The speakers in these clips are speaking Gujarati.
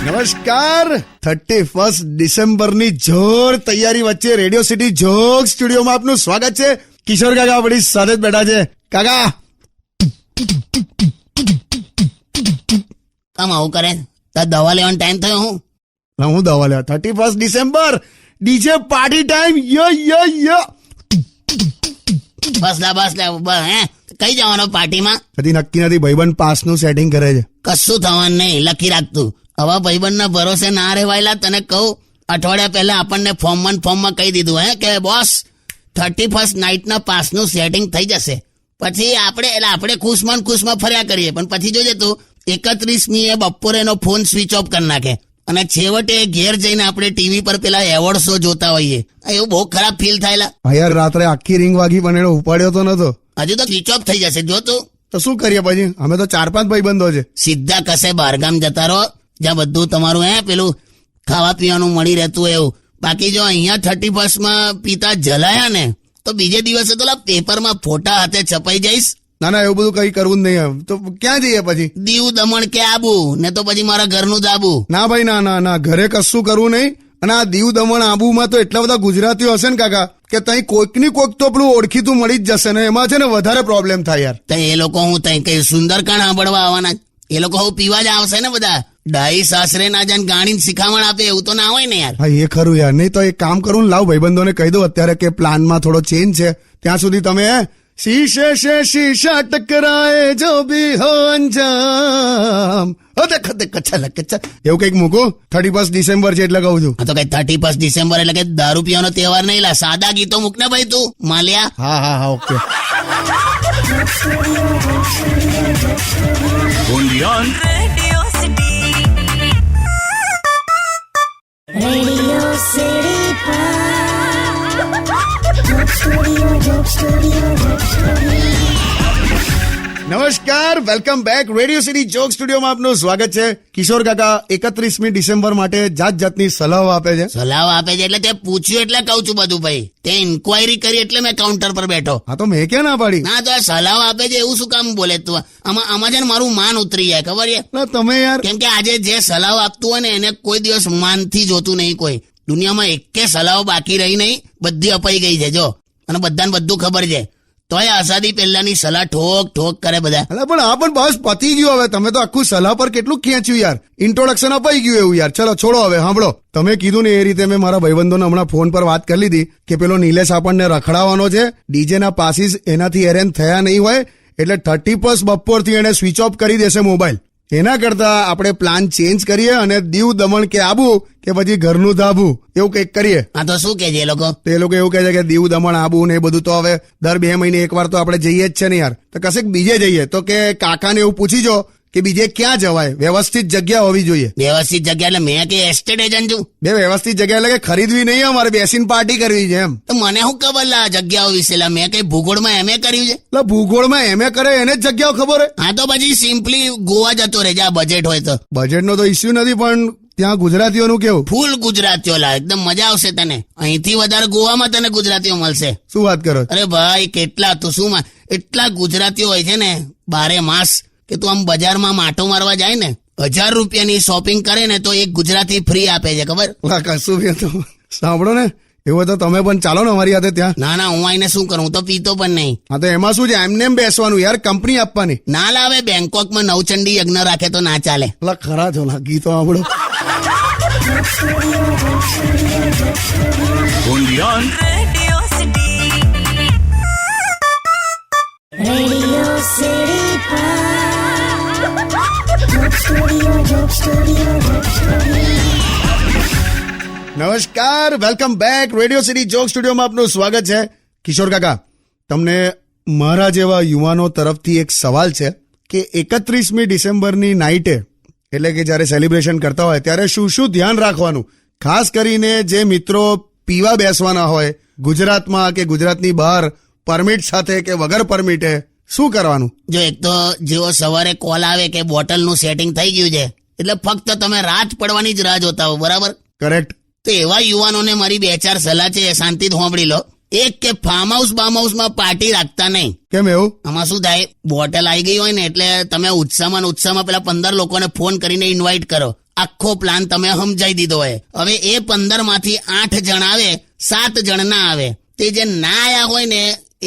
નમસ્કાર. 31 ડિસેમ્બરની જોર તૈયારી વચ્ચે રેડિયો સિટી જોક સ્ટુડિયોમાં આપનું સ્વાગત છે. કિશોર કાકા આપણી સાથે જ બેઠા છે. કાકા કામ આવું કરે? તાર દવા લેવાનો ટાઈમ થયો? હું દવા લેવા 31 ડિસેમ્બર ડીજે પાર્ટી ટાઈમ. યો યો યો બસ હે કઈ જવાનો પાર્ટીમાં? કદી નક્કી નથી. ભાઈબંધ પાસનું સેટિંગ કરે છે. કશું થવાનું નહીં, લખી રાખતું. હવે ભાઈબંધના ભરોસે ના રહેવાયેલા. તને કહું, અઠવાડિયા પહેલા આપણને ફોર્મમાં કહી દીધું હે કે બોસ 31 નાઇટના પાસનું સેટિંગ થઈ જશે. પછી આપણે ખુશમાં ફર્યા કરીએ. પણ પછી જોજે તું 31મીએ બપોરે એનો ફોન સ્વિચ ઓફ કરી નાખે અને છેવટે ઘેર જઈને આપણે ટીવી પર પેલા એવોર્ડ શો જોતા હોઈએ. એવું બહુ ખરાબ ફીલ થાયલા. યાર રાત્રે આખી રિંગ વાગી પણ એનો ઉપાડ્યો તો નતો. હજુ તો સ્વિચ ઓફ થઈ જશે. જો તું તો શું કરીએ પછી? અમે તો 4-5 ભાઈબંધો છે. સીધા કશે બહારગામ જતા રહો જ્યાં બધું તમારું પેલું ખાવા પીવાનું મળી રહેતું એવું. બાકી જો અહીંયા 31માં પિતા જલાયા ને તો બીજે દિવસે તો પેપરમાં ફોટા હાથે છપાઈ જઈશ. ના એવું બધું કઈ કરવું જ નહીં. તો ક્યાં જઈએ પછી? દીવ દમણ કે આબુ, ને તો પછી મારા ઘરનું જ આબુ. ના ભાઈ ના ઘરે કશું કરવું નહીં. અને આ દીવ દમણ આબુમાં તો એટલા બધા ગુજરાતીઓ હશે ને કાકા કે તઈ કોઈકની કોઈક તો પેલું ઓળખીતું મળી જ જશે ને. એમાં છે ને વધારે પ્રોબ્લેમ થાય યાર. તો એ લોકો હું તઈ કઈ સુંદરકાંડ સાંભળવા આવવાના? એ લોકો હું પીવા જ આવશે ને બધા. ડાઈ સાસરે ના જાન ગાણી શીખામણ આપે એવું તો ના હોય ને યાર. હા એ ખરું યાર. નહીં તો એક કામ કરું ને, લાવ ભાઈબંધોને કહી દઉં અત્યારે કે પ્લાનમાં થોડો ચેન્જ છે. ત્યાં સુધી તમે શીશે શે શીશા ટકરાએ જો ભી હો અંજામ એવું કઈક મૂકો. 31 ડિસેમ્બર છે એટલે કહું છું. તો કઈ 31 ડિસેમ્બર એટલે કે દારૂ પીવાનો તહેવાર નહીં લા. સાદા ગીતો મૂક ને ભાઈ તું માલ્યા. હા ઓકે. નમસ્કાર, welcome back. Radio City Joke સ્ટુડિયોમાં આપનું સ્વાગત છે. કિશોર કાકા 31મી ડિસેમ્બર માટે જાતની સલાહ આપે છે. સલાહ આપે છે એટલે તે પૂછ્યું એટલે કહું છું બધું ભાઈ. તે ઇન્ક્વાયરી કરી એટલે મેં કાઉન્ટર પર બેઠો. હા તો મેં ક્યાં ના પાડી? ના તો સલાહ આપે છે એવું શું કામ બોલે તું? આમાં છે ને મારું માન ઉતરી જાય, ખબર છે? તમે યાર, કેમ કે આજે જે સલાહ આપતું હોય ને એને કોઈ દિવસ માનથી જોતું નહીં કોઈ. દુનિયામાં એકે સલાહ બાકી રહી નહીં, બધી અપાઈ ગઈ છે જો. અને બધાને બધું ખબર છે. તોય આઝાદી પહેલાની સલાહ ઠોક કરે બધા. પણ આ પણ બસ પતી ગયું હવે. તમે તો આખું સલાહ પર કેટલું ખેંચ્યું યાર. ઇન્ટ્રોડક્શન અપાઈ ગયું એવું યાર. ચલો છોડો હવે. સાંભળો, તમે કીધું ને એ રીતે મેં મારા ભાઈબંધોને હમણાં ફોન પર વાત કરી લીધી કે પેલો નિલેશ આપણને રખડાવવાનો છે. ડીજે ના પાસીસ એનાથી હેરાન થયા નહીં હોય એટલે 31 બપોરથી એને સ્વિચ ઓફ કરી દેશે મોબાઈલ. એના કરતા આપણે પ્લાન ચેન્જ કરીએ અને દીવ દમણ કે આબુ કે પછી ઘરનું ધાબુ એવું કંઈક કરીએ. હા તો શું કે છે એ લોકો? એ લોકો એવું કહે છે કે દીવ દમણ આબુ ને એ બધું તો હવે દર 2 મહિને એકવાર તો આપણે જઈએ જ છે ને યાર. તો કશેક બીજે જઈએ. તો કે કાકાને એવું પૂછી જો કે બીજે ક્યાં જવાય. વ્યવસ્થિત જગ્યા હોવી જોઈએ. વ્યવસ્થિત જગ્યા એટલે મેં કે એસ્ટેટ એજન્ટ છું? વ્યવસ્થિત જગ્યા એટલે કે ખરીદવી નહીં, અમારે બેસીને પાર્ટી કરવી છે એમ. તો મને શું ખબર લા જગ્યાઓ વિશે? મેં કઈ ભૂગોળમાં એમએ કર્યું છે? એટલે ભૂગોળમાં એમએ કરે એને જ જગ્યાઓ ખબર હોય. હા તો પછી સિમ્પલી ગોવા જતો રહે જા, બજેટ હોય તો. બજેટનો તો ઇસ્યુ નથી, પણ ત્યાં ગુજરાતીઓનું કેવું? ફૂલ ગુજરાતીઓ લા, એકદમ મજા આવશે તને. અહીંથી વધારે ગોવામાં તને ગુજરાતીઓ મળશે. શું વાત કરો? અરે ભાઈ કેટલા તું શું એટલા ગુજરાતીઓ હોય છે ને 12 માસ કે તું આમ બજારમાં માટો મારવા જાય ને 1000 રૂપિયાની શોપિંગ કરે ને તો એક ગુજરાતી ફ્રી આપે છે, ખબર? કશું સાંભળો ને, એવું તો તમે પણ ચાલો ને અમારી સાથે ત્યાં. ના હું આઈને શું કરું? હું તો પીતો પણ નહીં. હા તો એમાં શું છે? એમને બેસવાનું યાર, કંપની આપવાની. ના લાવે બેંકોકમાં નવચંડી યજ્ઞ રાખે તો ના ચાલે. ખરા છો ગીતો સાંભળો. નમસ્કાર, welcome back. Radio City Joke સ્ટુડિયોમાં આપનું સ્વાગત છે. કિશોર કાકા, તમને મારા જેવા યુવાનો તરફથી એક સવાલ છે કે 31મી ડિસેમ્બરની નાઇટે એટલે કે જ્યારે સેલિબ્રેશન કરતા હોય ત્યારે શું ધ્યાન રાખવાનું? ખાસ કરીને જે મિત્રો પીવા બેસવાના હોય ગુજરાતમાં કે ગુજરાતની બહાર, પરમિટ સાથે કે વગર પરમિટે, શું કરવાનું? જો એક તો જેવો સવારે કોલ આવે કે બોટલનું સેટિંગ થઈ ગયું છે એટલે ફક્ત તમે રાત પડવાની જ રાહ જોતા હો, બરાબર? કરેક્ટ. તો એવા યુવાનોને મારી 2-4 સલાહ છે, શાંતિથી સાંભળી લો. એક કે ફાર્મ હાઉસમાં પાર્ટી રાખતા નહીં. કેમ એવું? આમાં શું થાય, બોટલ આવી ગઈ હોય ને એટલે તમે ઉત્સાહમાં પેલા 15 લોકોને ફોન કરીને ઇન્વાઇટ કરો. આખો પ્લાન તમે સમજાઈ દીધો હોય. હવે એ 15 માંથી 8 જણ આવે, 7 જણ ના આવે. તે જે ના આયા હોય ને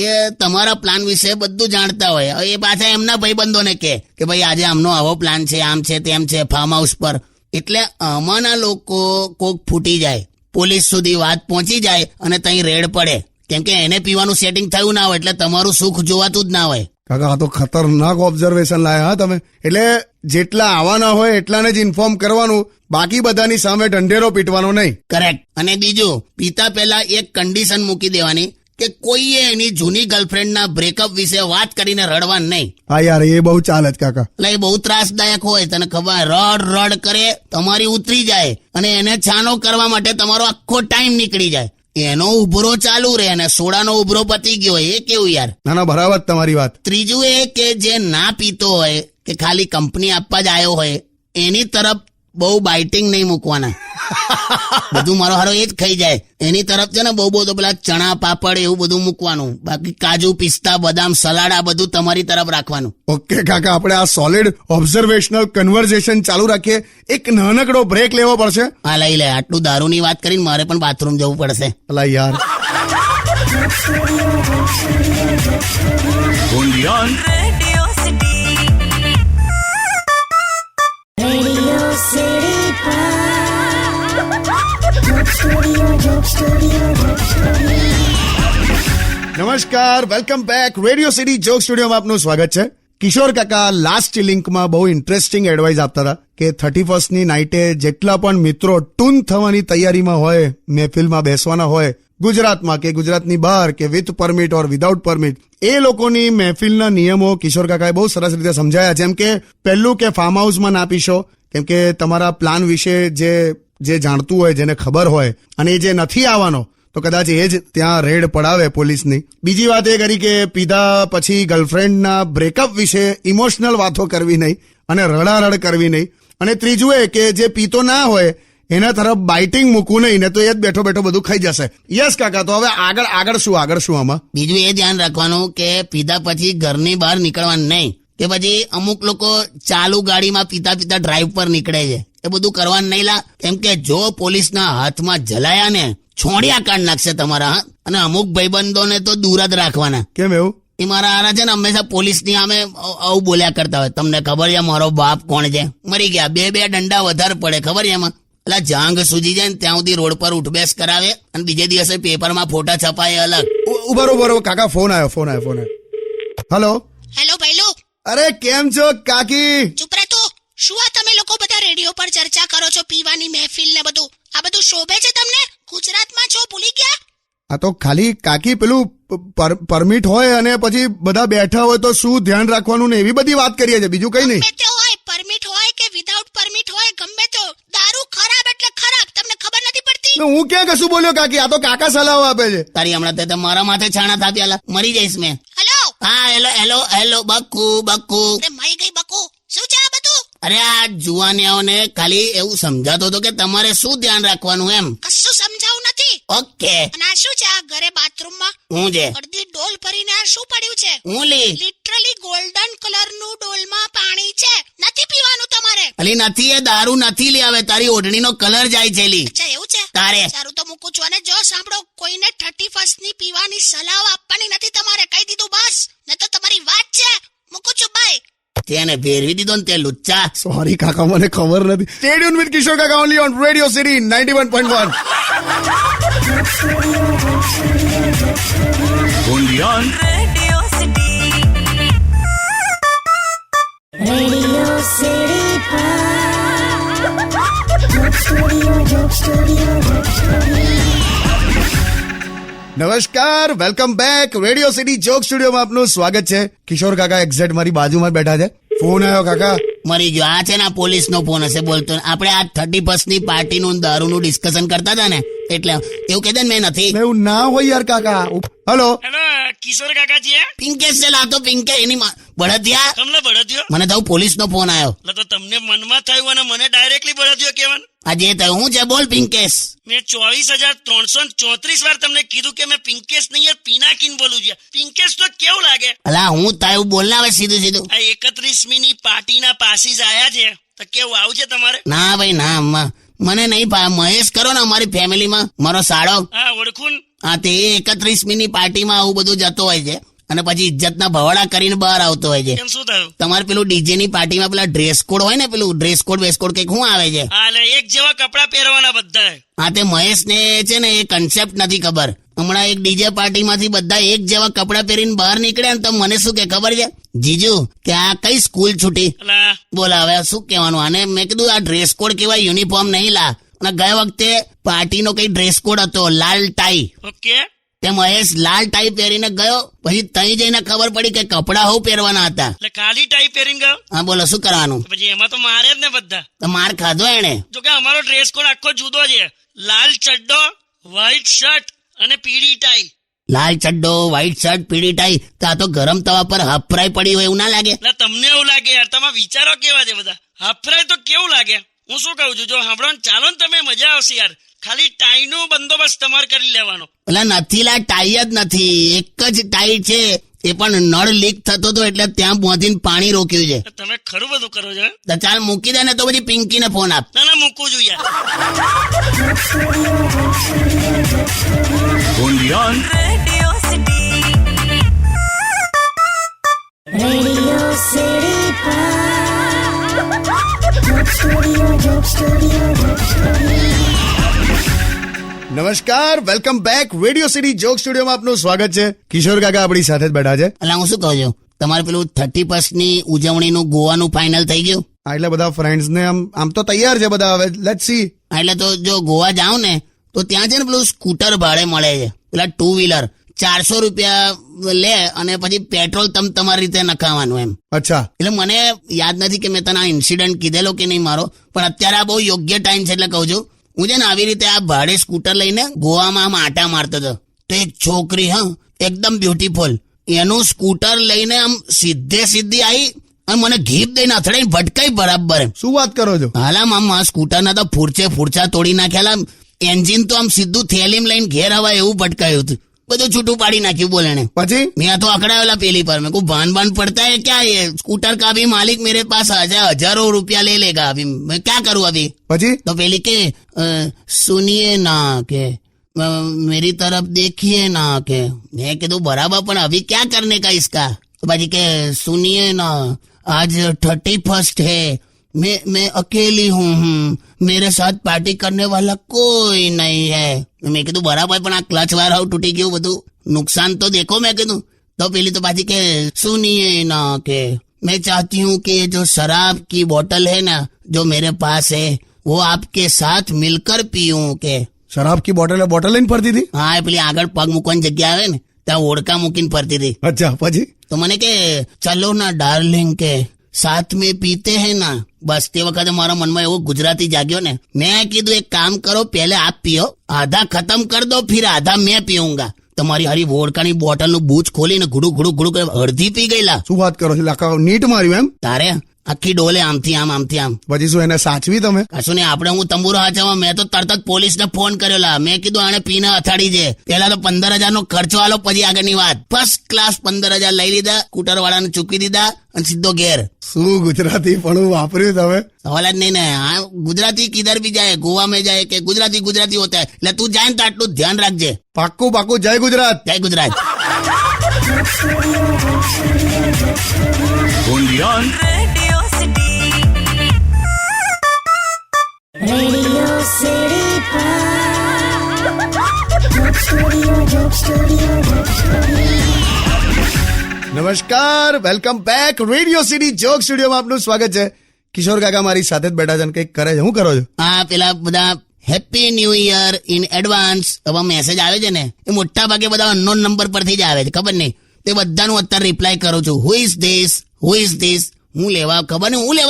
એ તમારા પ્લાન વિશે બધું જાણતા હોય. હવે એ પાછા એમના ભાઈબંધોને કે ભાઈ આજે આમનો આવો પ્લાન છે, આમ છે તેમ છે, ફાર્મ હાઉસ પર. એટલે આમાંના લોકો કોક ફૂટી જાય, પોલીસ સુધી વાત પહોંચી જાય અને ત્યાં રેડ પડે. કેમ કે એને પીવાનું સેટિંગ થયું ના હોય એટલે તમારું સુખ જોવાતું જ ના હોય. કાકા આ તો ખતરનાક ઓબ્ઝર્વેશન લાયા હા તમે. એટલે જેટલા આવવાના હોય એટલાને જ ઇન્ફોર્મ કરવાનું, બાકી બધાની સામે ઢંઢેરો પીટવાનો નહીં. કરેક્ટ. અને બીજું, પીતા પહેલા એક કન્ડિશન મૂકી દેવાની કે કોઈએ એની જૂની ગર્લફ્રેન્ડના બ્રેકઅપ વિશે વાત કરીને રડવાનું નહીં. હા યાર, એ બહુ ચાલે જ કાકા. એટલે એ બહુ ત્રાસદાયક હોય, તને ખબર. રડ કરે, તમારી ઉતરી જાય અને એને છાનો કરવા માટે તમારો આખો ટાઈમ નીકળી જાય. એનો ઉભરો ચાલુ રહે અને સોડાનો ઉભરો પતી ગયો હોય. એ કેવું યાર? ના બરાબર તમારી વાત. ત્રીજું એ કે જે ના પીતો હોય કે ખાલી કંપની આપવા જ આવ્યો હોય એની તરફ બહુ બાઇટિંગ નહીં મૂકવાના. બધું મારો હારો એ જ ખાઈ જાય. એની તરફ છે ને બહુ તો પેલા ચણા પાપડ એવું બધું મૂકવાનું. બાકી કાજુ, પિસ્તા, બદામ, સલાડ આ બધું તમારી તરફ રાખવાનું. ઓકે કાકા, આપણે આ સોલિડ ઓબ્ઝર્વેશનલ કન્વર્ઝેશન ચાલુ રાખીએ. એક નાનકડો બ્રેક લેવો પડશે. હા લઈ લે. આટલું દારૂની વાત કરીને મારે પણ બાથરૂમ જવું પડશે. અલા યાર. નમસ્કાર, welcome back. Radio City Joke સ્ટુડિયોમાં આપનું સ્વાગત છે. કિશોર કાકા લાસ્ટ લિંકમાં બહુ ઇન્ટરેસ્ટિંગ એડવાઇસ આપતા હતા કે 31st ની નાઇટે જેટલા પણ મિત્રો ટૂન થવાની તૈયારીમાં હોય, મહેફિલમાં બેસવાના હોય, ગુજરાતમાં કે ગુજરાતની બહાર કે with permit or without permit, એ લોકોની મહેફિલના નિયમો કિશોર કાકાએ બહુ સરસ રીતે સમજાયા. જેમ કે પહેલું કે ફાર્મ હાઉસમાં ના પીશો, કેમ કે તમારા પ્લાન વિશે જે જાણતું હોય, જેને ખબર હોય, અને જે નથી આવવાનો તો કદાચ એ જ ત્યાં રેડ પડાવે પોલીસની. બીજી વાત એ કરી કે પીધા પછી ગર્લફ્રેન્ડના બ્રેકઅપ વિશે ઇમોશનલ વાતો કરવી નહીં અને રડારડ કરવી નહીં. અને ત્રીજું એ કે જે પીતો ના હોય એના તરફ બાઇટિંગ મૂકવું નહીં, ને તો એ જ બેઠો બધું ખાઈ જશે. યસ કાકા, તો હવે આગળ શું આમાં? બીજું એ ધ્યાન રાખવાનું કે પીધા પછી ઘરની બહાર નીકળવાનું નહીં. કે પછી અમુક લોકો ચાલુ ગાડીમાં પીતા ડ્રાઈવ પર નીકળે છે. એ બધું કરવાનું નહીં લા. કેમ કે જો પોલીસના હાથમાં જલાયા ને છોડિયા કાઢ નાખશે તમારા. અને અમુક ભાઈબંધોને તો દૂર જ રાખવાના. કેમ એવું? એ મારા હારા છે ને હંમેશા પોલીસની સામે આવું બોલ્યા કરતા હોય. તમને ખબર છે મારો બાપ કોણ છે? મરી ગયા. 2 દંડા વધારે પડે, ખબર છે એમાં? એટલે જાંગ સૂજી જાય ને ત્યાં સુધી રોડ પર ઉઠબેસ કરાવે અને બીજે દિવસે પેપરમાં ફોટા છપાય અલગ. બરોબર કાકા, ફોન આવ્યો. હેલો ભાઈલો. અરે કેમ છો કાકી? ચૂપ રહે તું. શું આ તમે લોકો બધા રેડિયો પર ચર્ચા કરો છો પીવાની મહેફિલ ને બધું? આ બધું શોભે છે તમને? ગુજરાતમાં છો, ભૂલી ગયા? આ તો ખાલી કાકી પેલું પરમિટ હોય અને પછી બધા બેઠા હોય તો શું ધ્યાન રાખવાનું ને એવી બધી વાત કરીએ છે, બીજું કઈ નહીં. ગમે તે હોય, પરમિટ હોય કે વિધાઉટ પરમિટ હોય, ગમે તે, દારૂ ખરાબ એટલે ખરાબ. તમને ખબર નથી પડતી? હું ક્યાં કશું બોલ્યો કાકી? આ તો કાકા સલાહ આપે છે. તારી હમણાં તે મારા માથે છાણા થાપ્યા. મરી જઈશ મેં. હેલો. હા હેલો બક્કુ. અરે માઈ ગઈ બકુ. શું છે આ બધું? અરે આ જુવાનિયાઓને ખાલી એવું સમજાતો હતો કે તમારે શું ધ્યાન રાખવાનું એમ. કશું સમજાવું નથી. ઓકે. અને આ શું છે આ ઘરે બાથરૂમમાં? હું છે અડધી ડોલ ભરીને આ શું પડ્યું છે? હું લી લિટરલી ગોલ્ડન કલરનું ડોલમાં પાણી છે. નથી પીવાનું તમારે. અલી નથી, એ દારૂ નથી લી. હવે તારી ઓઢણીનો કલર જાય છે લી. અચ્છા એવું છે? તારે સારું તો મૂકું છું. અને જો સાંભળો, કોઈને 31st ની પીવાની સલાહ આપવાની નથી તમારે. કહી દીધું બસ, ને તો તમારી વાત છે. મૂકું છું, બાય. તેને ફેરવી દીધો ને તે લુચ્ચા. સોરી કાકા, મને ખબર નથી. સ્ટે ટ્યુન વિથ કિશોર કાકા ઓનલી ઓન રેડિયો સિટી 91.1. નમસ્કાર, welcome back. Radio City Joke સ્ટુડિયોમાં આપનું સ્વાગત છે. કિશોર કાકા એક્ઝેક્ટ મારી બાજુમાં બેઠા છે. ફોન આવ્યો કાકા. મરી ગયો. આ છે ને પોલીસનો ફોન હશે. બોલતો આપણે આ 31st ની પાર્ટીનું દારૂનું ડિસ્કશન કરતા હતા ને, એટલે એવું કહે ને મેં નથી. એવું ના હોય યાર કાકા. હેલો કિશોર કાકાજી. પિંકેશ છે લાતો. પિંકે એની બળદિયા. તમને બળદ્યો? મને તો પોલીસનો ફોન આવ્યો. તો તમને મનમાં થયું અને મને ડાયરેક્ટલી બળદ્યો કેવાનું? આ જે થયું હું છે બોલ પિંકેશ. મેં 24,334 વાર તમને કીધું કે મેં પિંકેશ નહીં યાર પિનાકીન બોલું છું. પિંકેશ તો કેવું લાગે? અલા હું થયું બોલ ના હવે સીધું સીધું. આ 31મીની પાર્ટીના પાસીસ આયા છે તો કેવું આવું છે તમારે? ના ભાઈ ના અમ્મા મને નહીં ભાવે. મહેશ કરો ને અમારી ફેમિલીમાં મારો સાળો. હા ઓળખું ને. હા તે 31મીની પાર્ટીમાં આવું બધું જતો હોય છે અને પછી ઇજ્જતના ભવાડા કરીને બહાર આવતો હોય છે. કેમ શું થયું? તમારે પેલું ડીજે ની પાર્ટીમાં પેલા ડ્રેસ કોડ હોય ને પેલું ડ્રેસ કોડ વેસ્કોડ કઈક શું આવે છે. હા એટલે એક જેવા કપડા પહેરવાના બધા. હા તે મહેશ ને છે ને એ કન્સેપ્ટ નથી ખબર. હમણાં એક ડીજે પાર્ટીમાંથી બધા એક જેવા કપડા પહેરીને બહાર નીકળ્યા ને તો મને શું કે ખબર છે જીજુ કે આ કઈ સ્કૂલ છૂટી. અલા બોલ હવે શું કહેવાનું આને. મેં કીધું આ ડ્રેસ કોડ કેવાય યુનિફોર્મ નહીં લા. અને ગયા વખતે પાર્ટીનો કઈ ડ્રેસ કોડ હતો લાલ ટાઈ. ઓકે. તે મહેશ લાલ ટાઈ પહેરીને ગયો પછી તઈ જઈને ખબર પડી કે કપડા હું પહેરવાના હતા. એટલે ખાલી ટાઈ પહેરીને ગયો? હા બોલો શું કરવાનું. પછી એમાં તો મારે જ ને બધા. તો માર ખાધો એને. જો કે અમારો ડ્રેસ કોડ આખો જુદો છે. લાલ ચડ્ડો, વ્હાઈટ શર્ટ અને પીળી ટાઈ. લાલ ચડ્ડો વ્હાઈટ શર્ટ પીળી ટાઈ તો આ તો ગરમ તવા પર હાફ ફ્રાય પડી હોય એવું ના લાગે. એટલે તમને એવું લાગે યાર? તમારા વિચારો કેવા છે બધા? હાફરાય તો કેવું લાગે? હું શું કહું છું જો સાંભળો ને ચાલો ને તમે મજા આવશે યાર. ખાલી ટાઈ નો બંદોબસ્ત તમારે કરી લેવાનો. એટલે નથી લા ટાઈ જ નથી એક જ ટાઈ છે એ પણ નળ લીક થતો હતો એટલે ત્યાં પહોંચીને પાણી રોક્યું છે. તમે ખરું બધું કરો છો. તો ચાલ મૂકી દે ને તો પછી પિંકીને ફોન આપ. ના ના મૂકું છું યાર. Radio City. Radio City નમસ્કાર, welcome back. Radio City Joke સ્ટુડિયોમાં આપનું સ્વાગત છે. કિશોર કાકા આપણી સાથે જ બેઠા છે. એટલે હું શું કહું છું તમારે પેલું 31મી ઉજવણીનું ગોવાનું ફાઇનલ થઈ ગયું? હા, એટલે બધા ફ્રેન્ડ્સ ને આમ તો તૈયાર છે બધા. હવે લેટ્સ સી. હા, એટલે તો જો ગોવા જાવ ને તો ત્યાં છે ને પેલું સ્કૂટર ભાડે મળે છે પેલા 2 વ્હીલર 400 રૂપિયા લે અને પછી પેટ્રોલ તમારી રીતે નખાવાનું એમ. અચ્છા, એટલે મને યાદ નથી કે મેં તને આ ઇન્સિડન્ટ કીધેલો કે નહીં મારો, પણ અત્યારે આ બહુ યોગ્ય ટાઈમ છે એટલે કહું છું. હું છે ને આવી રીતે આ ભાડે સ્કૂટર લઈને ગોવામાં આમ આટા મારતો હતો તો એક છોકરી એકદમ બ્યુટીફુલ એનું સ્કૂટર લઈને આમ સીધી આવી અને મને ઘીપ દઈને અથડાઈને ભટકાઈ બરાબર એમ. શું વાત કરો છો? હાલામ આમ આ સ્કૂટરના તો ફૂરછા તોડી નાખ્યા. એન્જિન તો આમ સીધું થેલીમ લઈને ઘેર હવાય એવું ભટકાયું હતું. બધું છૂટું પાડી નાખ્યું બોલે એને. પછી મેં તો અકડાવેલા પેલી પર. મેં ભાન પડતા है क्या ये स्कूटर का भी मालिक मेरे पास हजारों रुपया ले लेगा अभी मैं क्या करूं अभी. પછી तो पहले के सुनिए ना के मेरी तरफ देखिए ना के मैं कह बराबर पण अभी क्या करने का इसका. तो પછી કે सुनिए ना आज 31st है मैं अकेली हूँ मेरे साथ पार्टी करने वाला कोई नहीं है. મેં કીધું બરાબર પણ આ ક્લચ વાયર હાવ તૂટી ગયું બધું નુકસાન તો દેખો. મેં કીધું તો પેલી તો પાછી કે सुनिए ना के मैं चाहती हूँ कि जो शराब की बोतल है ना जो मेरे पास है वो आपके साथ मिलकर पीऊं के. શરાબ કી બોટલ લઈને ફરતી હતી? હા એ પેલી આગળ પગ મૂકવાની જગ્યા આવે ને ત્યાં ઓળકા મૂકીને ફરતી હતી. અચ્છા, પછી તો મને કે ચલો ના ડાર્લિંગ કે साथ में पीते हैं ना. बस તે વખતે મારા મનમાં એવો ગુજરાતી જાગ્યો ને. મેં કીધું એક કામ કરો પહેલે આપ પીઓ આધા ખતમ કર દો ફિર આધા મેં પીऊंगा. તમારી હારી વોડકાની બોટલનું બૂચ ખોલીને ઘુડું અડધી પી ગયેલા. શું વાત કરો છો? લાકા નીટ માર્યું એમ? તારે આખી ડોલે આમથી આમ પછી શું એને સાચવી તમે? કશું નહીં. આપણે હું તંબુરો હાચવા મેં તો તરત જ પોલીસને ફોન કરેલા. મેં કીધું આને પીને અથાડી છે. પેલા તો 15,000 નો ખર્ચો આલો પછી આગળની વાત. ફર્સ્ટ ક્લાસ 15,000 લઈ લીધા સ્કૂટર વાળાને ચૂકવી દીધા અને સીધો ઘેર. શું ગુજરાતી પણ વાપર્યું તમે? સવાલ જ નહીં ને. હા ગુજરાતી કિધર ભી જાય ગોવા में જાય કે ગુજરાતી હોતા है. એટલે તું જાય ને તો આટલું ધ્યાન રાખજે. પાક્કું. જય ગુજરાત. જય Gujarat. Radio City. Radio City. નમસ્કાર, welcome back. Radio City Joke સ્ટુડિયોમાં આપનું સ્વાગત છે. કિશોર કાકા મારી સાથે જ બેઠા છે અને કંઈક કરે છે. શું કરો છો? હા પેલા બધા happy new year in advance હવે મેસેજ આવે છે ને એ મોટા ભાગે બધા અનનોન નંબર પરથી જ આવે છે. ખબર નહીં તે બધાનું અત્યારે રિપ્લાય કરું છું. હુ ઇઝ ધીસ હું લેવા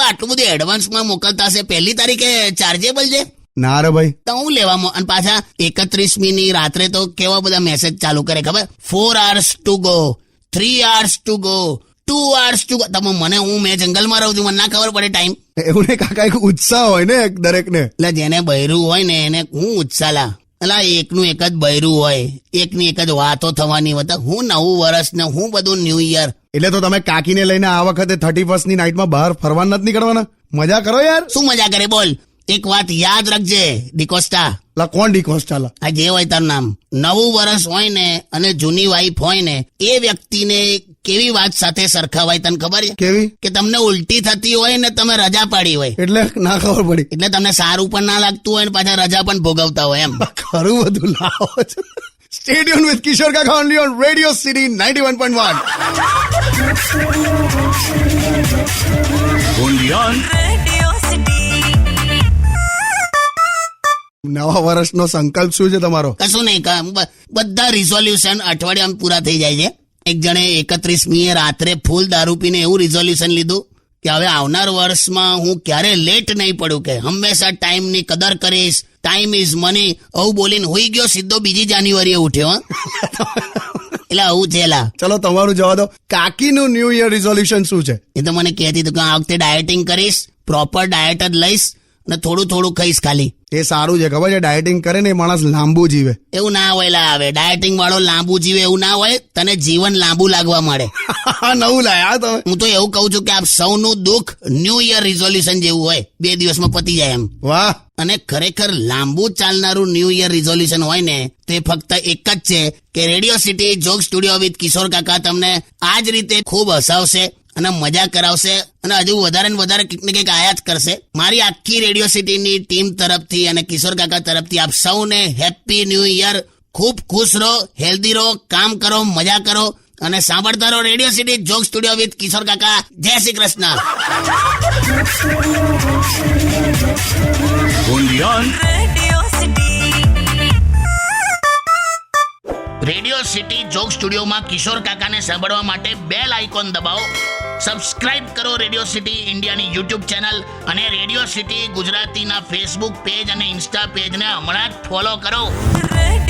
આટલું બધું એડવાન્સમાં મોકલતા હશે. 1લી તારીખે ચાર્જેબલ છે ના રે ભાઈ, તો હું લેવા. અને પાછા 31મીની રાત્રે તો કેવા બધા મેસેજ ચાલુ કરે ખબર. 4 hours to go, 3 hours to go, 2 hours to go. તમે મેં જંગલમાં રહું છું મને ના ખબર પડે ટાઈમ. એવું ને કાકા એક ઉત્સાહ હોય ને દરેકને. એટલે જેને બૈરું હોય ને એને હું ઉચ્ચાલા એટલે એકનું એક જ બૈરું હોય, એકની એક જ વાતો થવાની હોય. હું નવું વર્ષ ને હું બધું ન્યૂ યર. એટલે તો તમે કાકીને લઈને આ વખતે 31st ની નાઇટમાં બહાર ફરવા નથી નીકળવાના? મજા કરો યાર. શું મજા કરે બોલ. એક વાત યાદ રાખજે ડિકોસ્ટા, લા કોણ ડિકોસ્ટ ચાલા? આ જે હોય તારું નામ, નવું વર્ષ હોય ને અને જૂની વાઈફ હોય ને એ વ્યક્તિને કેવી વાત સાથે સરખાવાય તને ખબર છે? કેવી? કે તમને ઉલટી થતી હોય ને તમે રજા પાડી હોય એટલે ના ખબર પડી. એટલે તમને સારું પણ ના લાગતું હોય ને પાછા રજા પણ ભોગવતા હોય એમ. ખરું બધું લાવો છો. Stay tuned with કિશોર કાકા only on Radio City 91.1. Radio City. નવા વર્ષનો સંકલ્પ શું છે તમારો? કશું નહીં, બધા રિઝોલ્યુશન અઠવાડિયામાં પૂરા થઈ જાય છે. એક જણે 31મીએ રાત્રે ફૂલ દારૂ પીને એવું રિઝોલ્યુશન લીધું કે હવે આવનાર વર્ષમાં હું ક્યારે લેટ નહીં પડું, કે હંમેશા ટાઈમની કદર કરીશ, ટાઈમ ઇઝ મની. આવું બોલીને હોઈ ગયો, સીધો 2 જાન્યુઆરીએ ઉઠ્યો. એટલે આવું છે લા. ચલો તમારું જવા દો. કાકીનું ન્યૂ યર રિઝોલ્યુશન શું છે? એ તો મને કહેતી હતું કે આ વખતે ડાયટિંગ કરીશ, પ્રોપર ડાયટ જ લઈશ અને થોડું થોડું ખાઈશ ખાલી. એ સારું છે, ખબર છે? ડાયટિંગ કરે ને એ માણસ લાંબુ જીવે. એવું ના હોય લા. હવે ડાયટિંગ વાળો લાંબુ જીવે એવું ના હોય, તને જીવન લાંબુ લાગવા માંડે. નવું લાયા તમે. હું તો એવું કહું છું કે આપ સૌનું દુઃખ ન્યૂ યર રિઝોલ્યુશન જેવું હોય, 2 દિવસમાં પતી જાય એમ. વાહ. અને ખરેખર લાંબુ ચાલનારું ન્યૂ યર રિઝોલ્યુશન હોય ને તે ફક્ત એક જ છે કે Radio City Joke Studio with Kishore કાકા તમને આ જ રીતે ખૂબ હસાવશે અને મજા કરાવશે અને હજુ વધારે ને વધારે કંઈક ને કંઈક આયા જ કરશે. મારી આખી રેડિયો સિટીની ટીમ તરફથી અને કિશોર કાકા તરફથી આપ સૌને હેપી ન્યૂ યર. ખૂબ ખુશ રહો, હેલ્ધી રહો, કામ કરો, મજા કરો અને સાંભળતા રહો Radio City Joke Studio with Kishore કાકા. જય Shri Krishna. Radio City. Radio City Joke સ્ટુડિયોમાં કિશોર કાકાને સાંભળવા માટે બેલ આઇકોન દબાવો. સબસ્ક્રાઇબ કરો રેડિયો સિટી ઇન્ડિયાની યુટ્યુબ ચેનલ અને રેડિયો સિટી ગુજરાતીના ફેસબુક પેજ અને ઇન્સ્ટા પેજને હમણાં જ ફોલો કરો. Radio